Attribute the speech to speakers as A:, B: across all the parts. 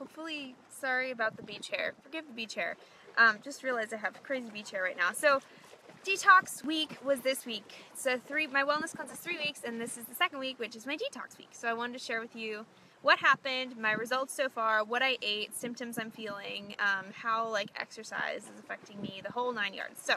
A: Hopefully, sorry about the beach hair. Forgive the beach hair. Just realized I have crazy beach hair right now. So, detox week was this week. So my wellness cleanse is 3 weeks, and this is the second week, which is my detox week. So I wanted to share with you what happened, my results so far, what I ate, symptoms I'm feeling, how like exercise is affecting me, the whole 9 yards. So,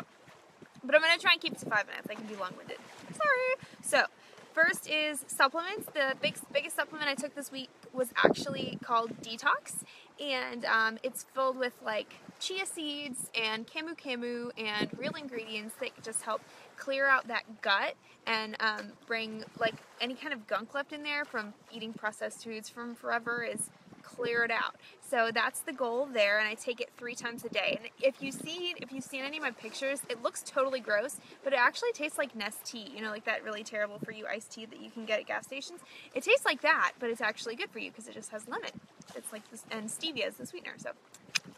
A: but I'm gonna try and keep it to 5 minutes. I can be long-winded. Sorry. So, first is supplements. The biggest supplement I took this week was actually called Detox, and it's filled with like chia seeds and camu and real ingredients that just help clear out that gut and bring like any kind of gunk left in there from eating processed foods from forever is clear it out. So that's the goal there, and I take it 3 times a day. And if you've seen any of my pictures, it looks totally gross, but it actually tastes like Nestea, you know, like that really terrible for you iced tea that you can get at gas stations. It tastes like that, but it's actually good for you because it just has lemon. It's like this, and stevia is the sweetener, so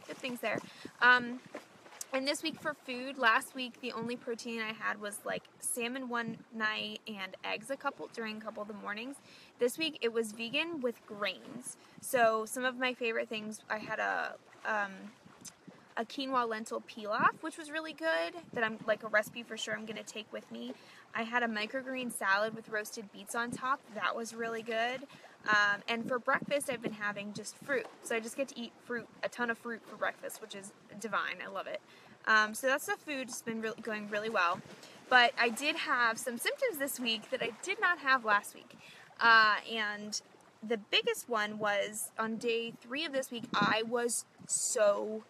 A: good things there. And this week for food, last week the only protein I had was like salmon one night and eggs during a couple of the mornings. This week it was vegan with grains. So some of my favorite things, I had a quinoa lentil pilaf, which was really good, that I'm like a recipe for sure I'm going to take with me. I had a microgreen salad with roasted beets on top. That was really good. And for breakfast, I've been having just fruit. So I just get to eat a ton of fruit for breakfast, which is divine. I love it. So that's the food. It's been going really well. But I did have some symptoms this week that I did not have last week. And the biggest one was on day 3 of this week, I was so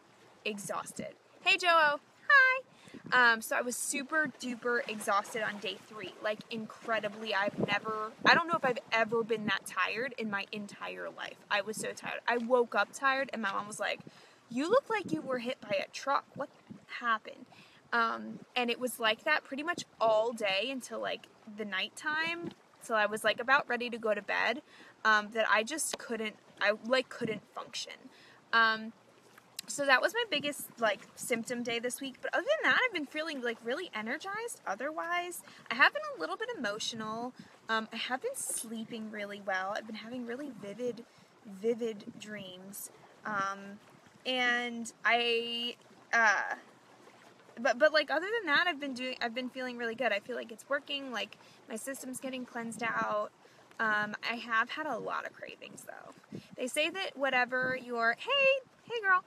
A: exhausted. Hey, Joe. Hi. So I was super duper exhausted on day 3, like incredibly. I don't know if I've ever been that tired in my entire life. I was so tired. I woke up tired and my mom was like, "You look like you were hit by a truck. What happened?" And it was like that pretty much all day until like the nighttime. So I was like about ready to go to bed, that I just couldn't function. So that was my biggest like symptom day this week. But other than that, I've been feeling like really energized. Otherwise, I have been a little bit emotional. I have been sleeping really well. I've been having really vivid dreams. And I, but like other than that, I've been feeling really good. I feel like it's working. Like my system's getting cleansed out. I have had a lot of cravings though. They say that whatever your, hey girl,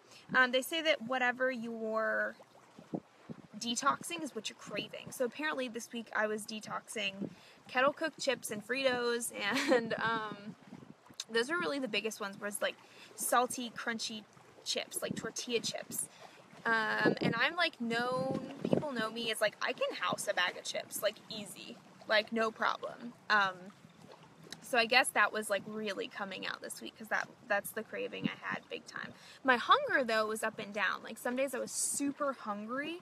A: they say that whatever you're detoxing is what you're craving. So apparently this week I was detoxing kettle cooked chips and Fritos, and those are really the biggest ones, where it's like salty, crunchy chips, like tortilla chips. And I'm like people know me as like, I can house a bag of chips, like easy, like no problem. So I guess that was like really coming out this week, because that's the craving I had big time. My hunger though was up and down. Like some days I was super hungry.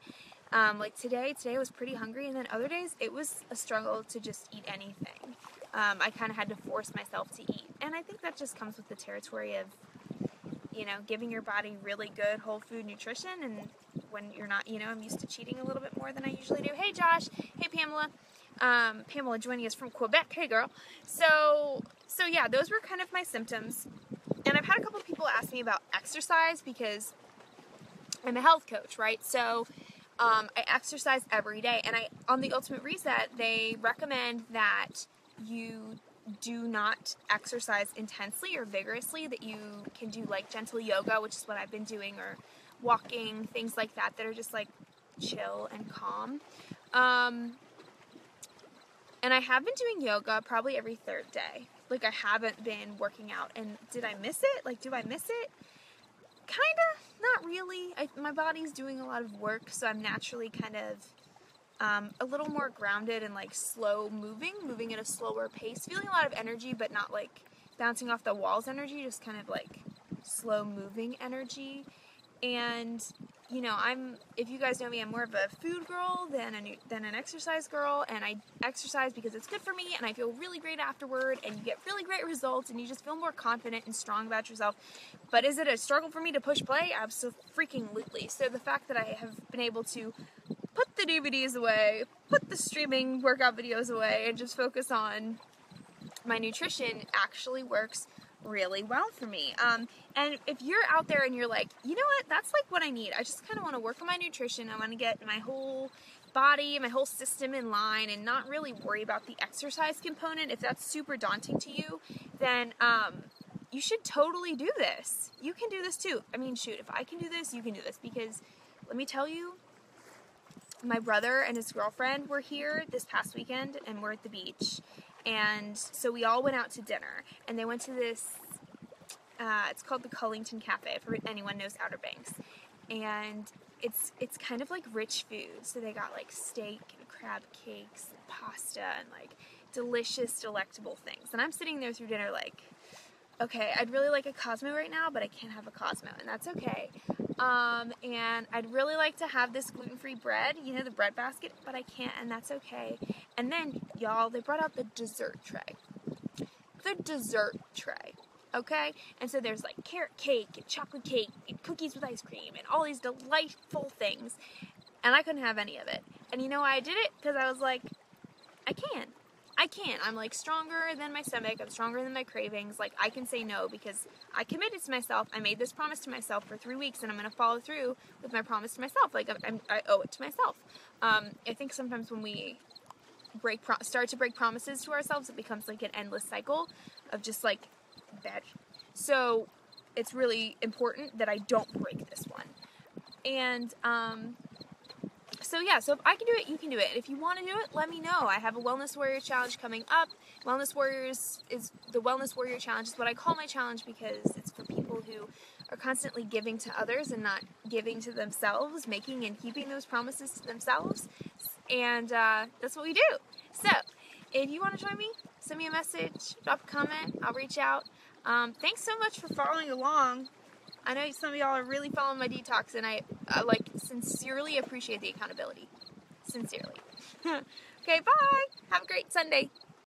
A: Like today I was pretty hungry, and then other days it was a struggle to just eat anything. I kind of had to force myself to eat. And I think that just comes with the territory of, you know, giving your body really good whole food nutrition. And when you're not, you know, I'm used to cheating a little bit more than I usually do. Hey Josh, hey Pamela. Pamela joining us from Quebec. Hey girl. So yeah, those were kind of my symptoms. And I've had a couple of people ask me about exercise, because I'm a health coach, right? So I exercise every day, and on the Ultimate Reset, they recommend that you do not exercise intensely or vigorously, that you can do like gentle yoga, which is what I've been doing, or walking, things like that are just like chill and calm. And I have been doing yoga probably every 3rd day. Like I haven't been working out. And did I miss it? Like, do I miss it? Kinda, not really. My body's doing a lot of work, so I'm naturally kind of a little more grounded and like slow moving at a slower pace, feeling a lot of energy, but not like bouncing off the walls energy, just kind of like slow moving energy. And you know, if you guys know me, I'm more of a food girl than an exercise girl, and I exercise because it's good for me, and I feel really great afterward, and you get really great results, and you just feel more confident and strong about yourself. But is it a struggle for me to push play? Absolutely. So the fact that I have been able to put the DVDs away, put the streaming workout videos away, and just focus on my nutrition actually works really well for me. And if you're out there and you're like, you know what, that's like what I need. I just kind of want to work on my nutrition. I want to get my whole body, my whole system in line and not really worry about the exercise component. If that's super daunting to you, then you should totally do this. You can do this too. I mean, shoot, if I can do this, you can do this, because let me tell you, my brother and his girlfriend were here this past weekend and we're at the beach. And so we all went out to dinner and they went to this, it's called the Cullington Cafe, if anyone knows Outer Banks. And it's kind of like rich food. So they got like steak and crab cakes and pasta and like delicious, delectable things. And I'm sitting there through dinner like, okay, I'd really like a Cosmo right now, but I can't have a Cosmo, and that's okay. And I'd really like to have this gluten-free bread, you know, the bread basket, but I can't, and that's okay. And then, y'all, they brought out the dessert tray. The dessert tray, okay? And so there's like carrot cake and chocolate cake and cookies with ice cream and all these delightful things, and I couldn't have any of it. And you know why I did it? Because I was like, I can. I'm like stronger than my stomach. I'm stronger than my cravings. Like, I can say no because I committed to myself. I made this promise to myself for 3 weeks and I'm going to follow through with my promise to myself. Like, I owe it to myself. I think sometimes when we start to break promises to ourselves, it becomes like an endless cycle of just like bad. So it's really important that I don't break this one. And, so yeah, so if I can do it, you can do it. And if you want to do it, let me know. I have a Wellness Warrior Challenge coming up. The Wellness Warrior Challenge is what I call my challenge because it's for people who are constantly giving to others and not giving to themselves, making and keeping those promises to themselves. And that's what we do. So if you want to join me, send me a message, drop a comment, I'll reach out. Thanks so much for following along. I know some of y'all are really following my detox, and I like sincerely appreciate the accountability. Sincerely. Okay, bye. Have a great Sunday.